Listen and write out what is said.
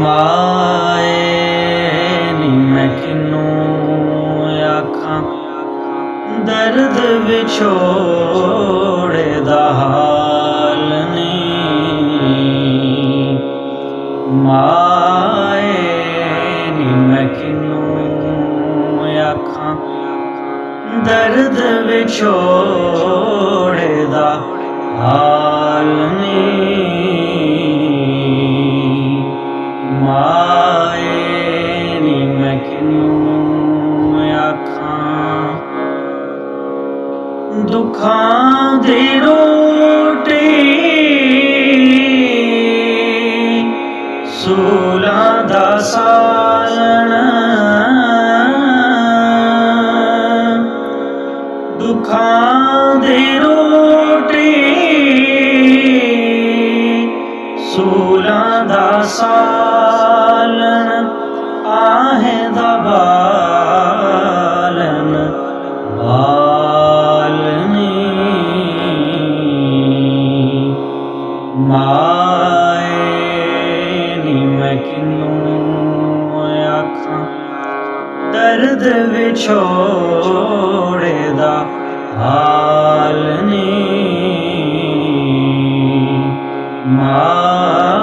माए नी मैं किनू आखां दर्द विछोड़े दा हाल नी। माए नी मैं किनू आखां दर्द विछोड़े दा हाल नी। माए नी मैं किनू आखां दुखां दी रोटी सूलां दा सालण दुखां दी रोटी सूलां दा सालन आहें दा बालन बालनी। माए नी मैं किनू आखां दर्द विछोड़े दा हाल नी। माए